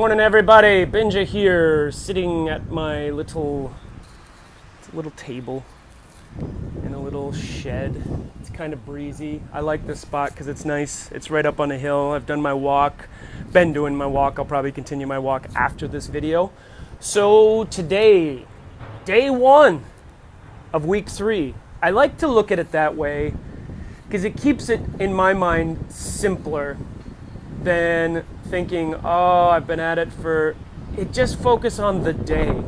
Morning, everybody. Benja here, sitting at my little table in a little shed. It's kind of breezy. I like this spot because it's nice. It's right up on a hill. I've done my walk, been doing my walk. I'll probably continue my walk after this video. So today, day one of week 3. I like to look at it that way because it keeps it, in my mind, simpler than thinking, oh, I've been at it for... It just focus on the day.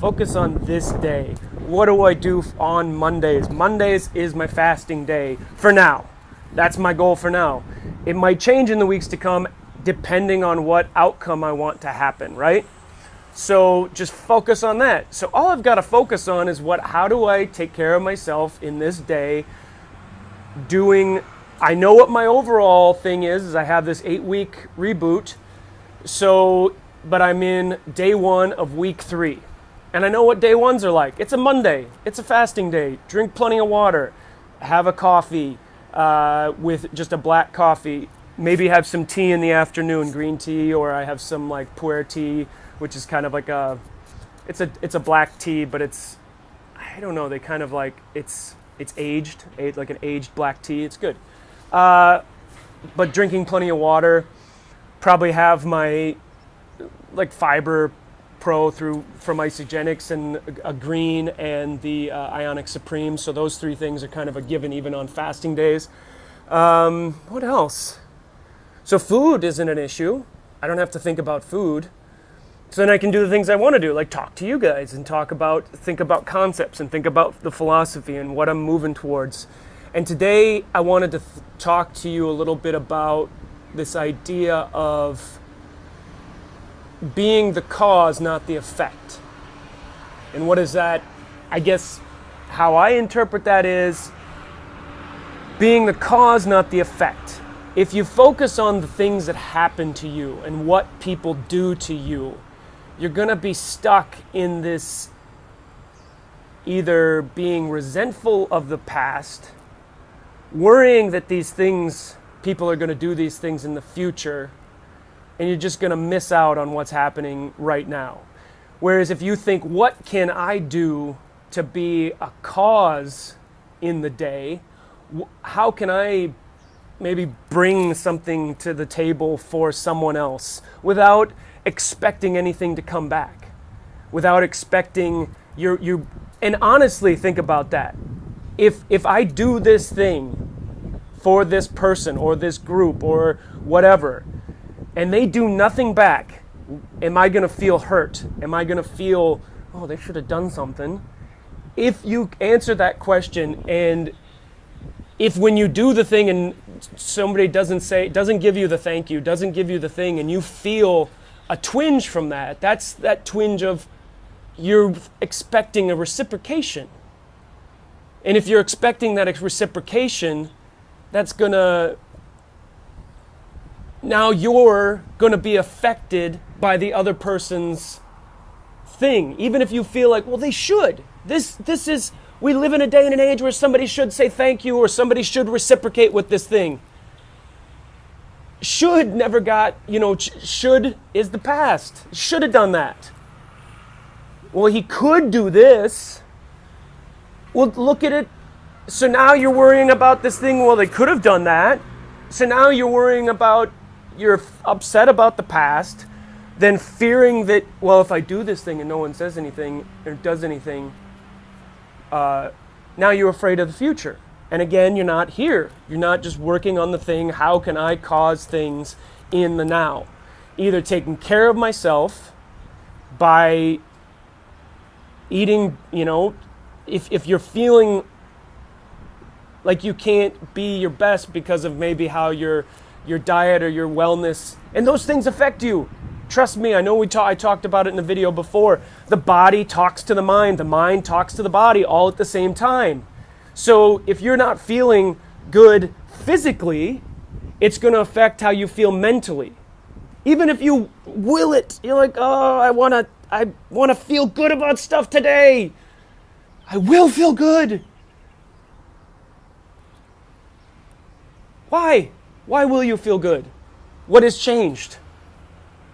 Focus on this day. What do I do on Mondays? Mondays is my fasting day for now. That's my goal for now. It might change in the weeks to come depending on what outcome I want to happen, right? So just focus on that. So all I've got to focus on is how do I take care of myself in this day doing... I know what my overall thing is I have this 8-week reboot. So, but I'm in day 1 of week 3. And I know what day 1s are like. It's a Monday. It's a fasting day. Drink plenty of water. Have a coffee with just a black coffee. Maybe have some tea in the afternoon, green tea, or I have some like pu'er tea, which is kind of like it's a black tea, but it's, I don't know, they kind of like, it's aged, like an aged black tea. It's good. But drinking plenty of water, probably have my like Fiber Pro from Isogenics and a green and the Ionic Supreme. So those 3 things are kind of a given even on fasting days. What else? So food isn't an issue. I don't have to think about food. So then I can do the things I want to do, like talk to you guys and think about concepts and think about the philosophy and what I'm moving towards. And today I wanted to talk to you a little bit about this idea of being the cause, not the effect. And what is that? I guess how I interpret that is being the cause, not the effect. If you focus on the things that happen to you and what people do to you, you're going to be stuck in this either being resentful of the past, worrying that people are going to do these things in the future, and you're just going to miss out on what's happening right now. Whereas if you think, what can I do to be a cause in the day? How can I maybe bring something to the table for someone else without expecting anything to come back? Without expecting you and honestly think about that. If I do this thing for this person or this group or whatever, and they do nothing back, am I going to feel hurt? Am I going to feel, oh, they should have done something? If you answer that question, and if when you do the thing and somebody doesn't give you the thank you, doesn't give you the thing, and you feel a twinge from that, that's that twinge of you're expecting a reciprocation. And if you're expecting that reciprocation, now you're going to be affected by the other person's thing. Even if you feel like, well, they should. We live in a day and an age where somebody should say thank you or somebody should reciprocate with this thing. Should never got, should is the past. Should have done that. Well, he could do this. Well, look at it. So now you're worrying about this thing. Well, they could have done that. So now you're upset about the past, then fearing that, well, if I do this thing and no one says anything or does anything, now you're afraid of the future. And again, you're not here. You're not just working on the thing, how can I cause things in the now? Either taking care of myself by eating, if you're feeling like you can't be your best because of maybe how your diet or your wellness, and those things affect you. Trust me, I know I talked about it in the video before. The body talks to the mind talks to the body all at the same time. So if you're not feeling good physically, it's going to affect how you feel mentally. Even if you will it, you're like, oh, I want to feel good about stuff today. I will feel good. Why? Why will you feel good? What has changed?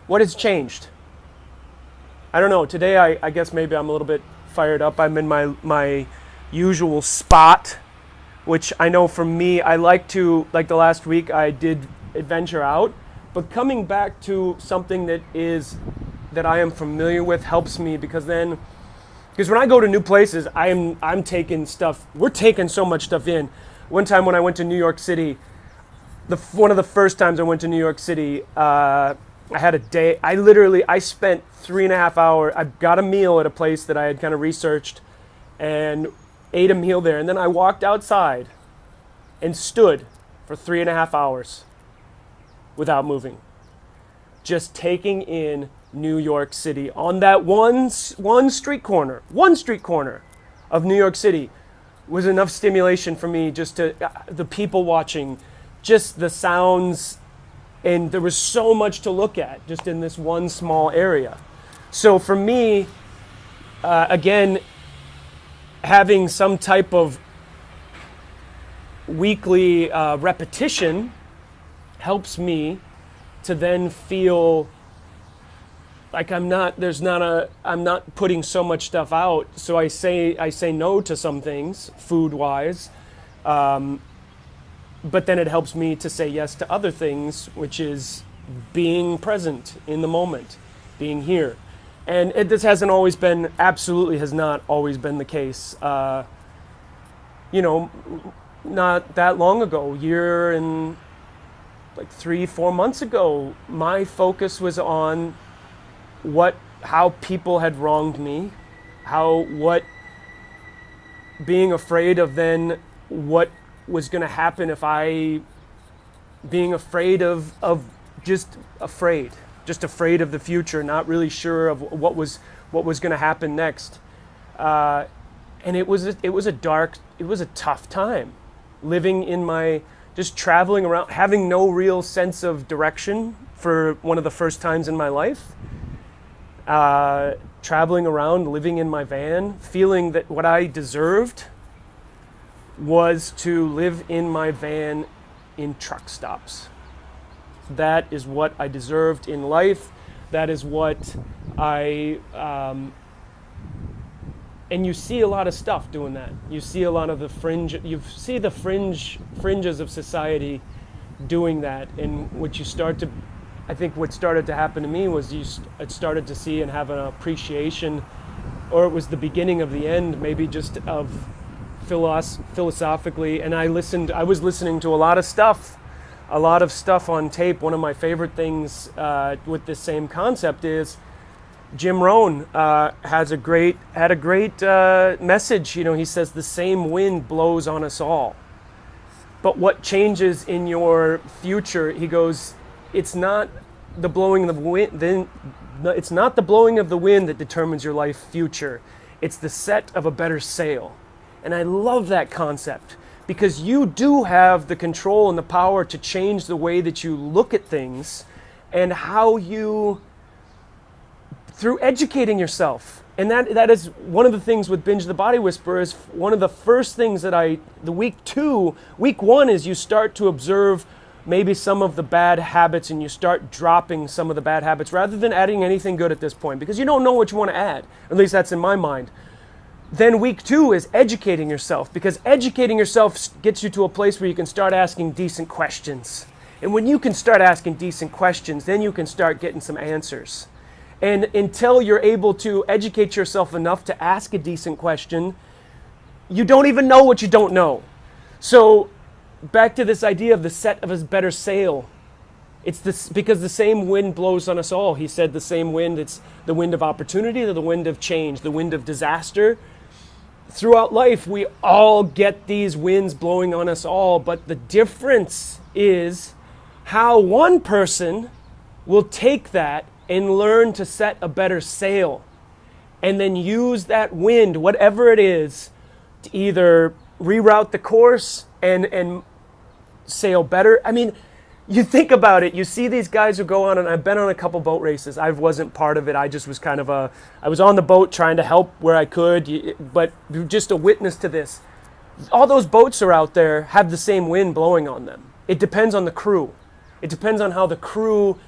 What has changed? I don't know. Today, I guess maybe I'm a little bit fired up. I'm in my usual spot, which I know for me, I like the last week I did adventure out, but coming back to something that I am familiar with helps me, because when I go to new places, I'm taking stuff. We're taking so much stuff in. One time when I went to New York City, one of the first times I went to New York City, I had a day. I spent 3.5 hours. I got a meal at a place that I had kind of researched, and ate a meal there, and then I walked outside and stood for 3.5 hours without moving, just taking in New York City on that one street corner of New York City was enough stimulation for me, just to the people watching, just the sounds, and there was so much to look at just in this one small area. So for me, again, having some type of weekly repetition helps me to then feel like I'm not putting so much stuff out. So I say no to some things food wise, but then it helps me to say yes to other things, which is being present in the moment, being here. And this hasn't always been, absolutely has not always been the case. Not that long ago, year and like 3-4 months ago, my focus was on how people had wronged me, being afraid of then what was going to happen if being afraid of just afraid of the future, not really sure of what was going to happen next. And it was a tough time living just traveling around, having no real sense of direction for one of the first times in my life. Traveling around, living in my van, feeling that what I deserved was to live in my van in truck stops. That is what I deserved in life. That is what and you see a lot of stuff doing that. You see a lot of the fringes of society doing that. And what started to happen to me was it started to see and have an appreciation, or it was the beginning of the end, maybe just of philosophically. And I was listening to a lot of stuff on tape. One of my favorite things with this same concept is Jim Rohn had a great message. He says the same wind blows on us all, but what changes in your future, he goes, it's not the blowing of the wind. It's not the blowing of the wind that determines your life future. It's the set of a better sail. And I love that concept, because you do have the control and the power to change the way that you look at things, and how you, through educating yourself. And that is one of the things with Binge the Body Whisperer. Is one of the first things that week one is you start to observe maybe some of the bad habits, and you start dropping some of the bad habits rather than adding anything good at this point, because you don't know what you want to add. At least that's in my mind. Then week 2 is educating yourself, because educating yourself gets you to a place where you can start asking decent questions. And when you can start asking decent questions, then you can start getting some answers. And until you're able to educate yourself enough to ask a decent question, you don't even know what you don't know. So back to this idea of the set of a better sail. It's this, because the same wind blows on us all. He said the same wind. It's the wind of opportunity, the wind of change, the wind of disaster. Throughout life, we all get these winds blowing on us all, but the difference is how one person will take that and learn to set a better sail, and then use that wind, whatever it is, to either reroute the course and sail better. I mean, you think about it, you see these guys who go on, and I've been on a couple boat races. I wasn't part of it. I just was I was on the boat trying to help where I could, but just a witness to this. All those boats are out there have the same wind blowing on them. It depends on the crew. It depends on how the crew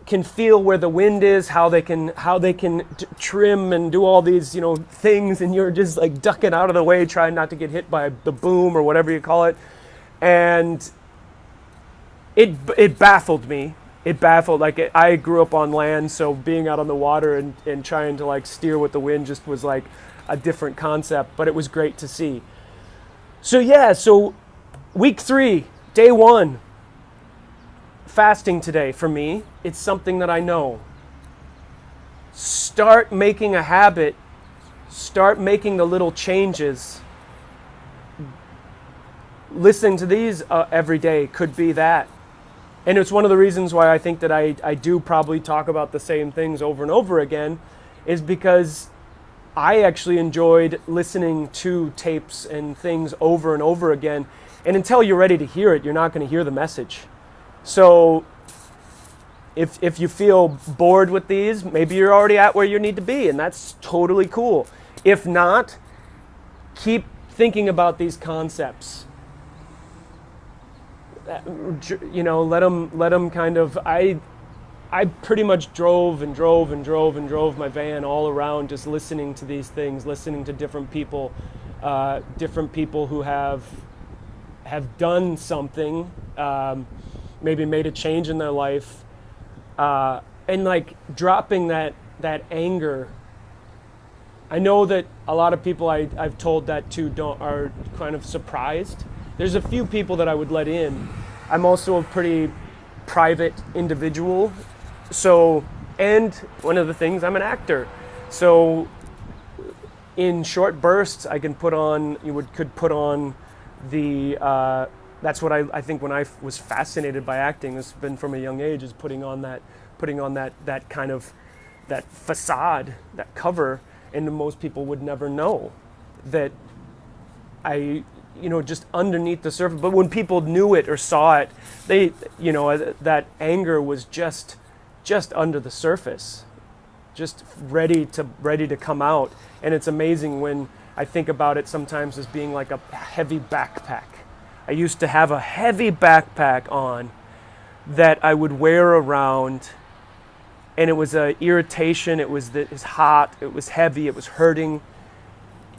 can feel where the wind is, how they can trim and do all these, things, and you're just like ducking out of the way, trying not to get hit by the boom or whatever you call it. And it baffled me. It baffled, I grew up on land, so being out on the water and trying to like steer with the wind just was like a different concept, but it was great to see. So week 3, day 1, fasting today for me. It's something that I know. Start making a habit. Start making the little changes. Listening to these every day could be that. And it's one of the reasons why I think that I do probably talk about the same things over and over again, is because I actually enjoyed listening to tapes and things over and over again. And until you're ready to hear it, you're not going to hear the message. So if you feel bored with these, maybe you're already at where you need to be, and that's totally cool. If not, keep thinking about these concepts. Let them kind of, I pretty much drove my van all around just listening to these things, listening to different people who have done something, maybe made a change in their life, and like dropping that anger. I know that a lot of people I've told that to are kind of surprised. There's a few people that I would let in. I'm also a pretty private individual. So, and one of the things, I'm an actor. So in short bursts, I can put on the, that's what I think when I was fascinated by acting, it's been from a young age, is putting on that kind of, that facade, that cover, and most people would never know that I, just underneath the surface. But when people knew it or saw it, they, that anger was just under the surface, just ready to come out. And it's amazing when I think about it sometimes as being like a heavy backpack. I used to have a heavy backpack on that I would wear around, and it was an irritation. It was hot, it was heavy, it was hurting.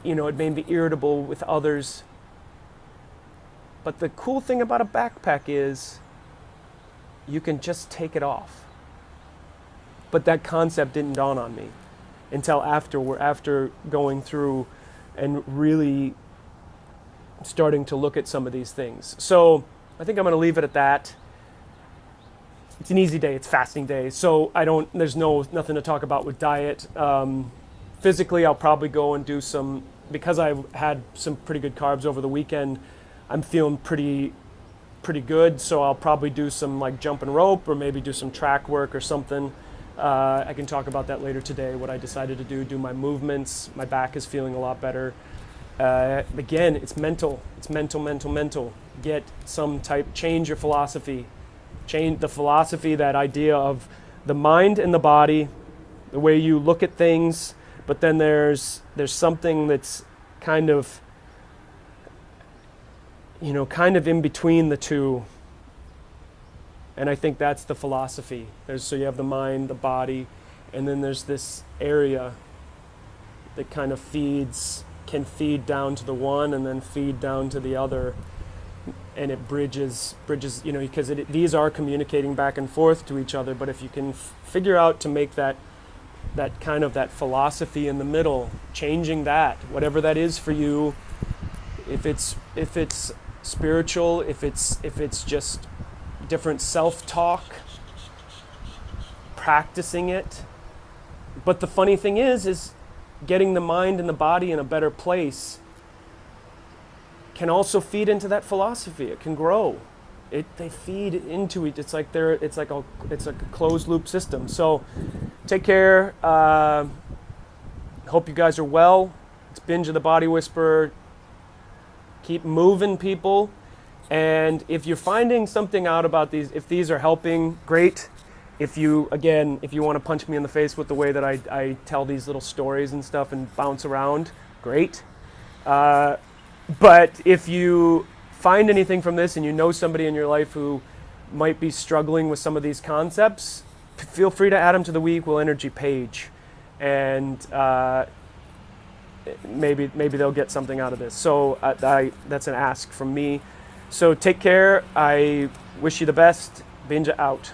It made me irritable with others. But the cool thing about a backpack is you can just take it off. But that concept didn't dawn on me until after going through and really starting to look at some of these things. So I think I'm going to leave it at that. It's an easy day. It's fasting day. So there's nothing to talk about with diet. Physically, I'll probably go and do some, because I've had some pretty good carbs over the weekend, I'm feeling pretty good. So I'll probably do some like jumping rope, or maybe do some track work or something. I can talk about that later today, what I decided to do my movements. My back is feeling a lot better. Again, it's mental. It's mental. Get some change your philosophy. Change the philosophy, that idea of the mind and the body, the way you look at things, but then there's something that's kind of in between the two. And I think that's the philosophy. So you have the mind, the body, and then there's this area that kind of can feed down to the one and then feed down to the other. And it bridges, because these are communicating back and forth to each other. But if you can figure out to make that kind of that philosophy in the middle, changing that, whatever that is for you, if it's spiritual, if it's just different self-talk, practicing it. But the funny thing is getting the mind and the body in a better place can also feed into that philosophy. It can grow. They feed into it. It's like a closed loop system. So take care. Hope you guys are well. It's Binge of the Body Whisperer. Keep moving, people. And if you're finding something out about these, if these are helping, great. If you want to punch me in the face with the way that I tell these little stories and stuff and bounce around, great. But if you find anything from this and you know somebody in your life who might be struggling with some of these concepts, feel free to add them to the We Equal Energy page, and maybe they'll get something out of this. So that's an ask from me. So take care. I wish you the best. Benja out.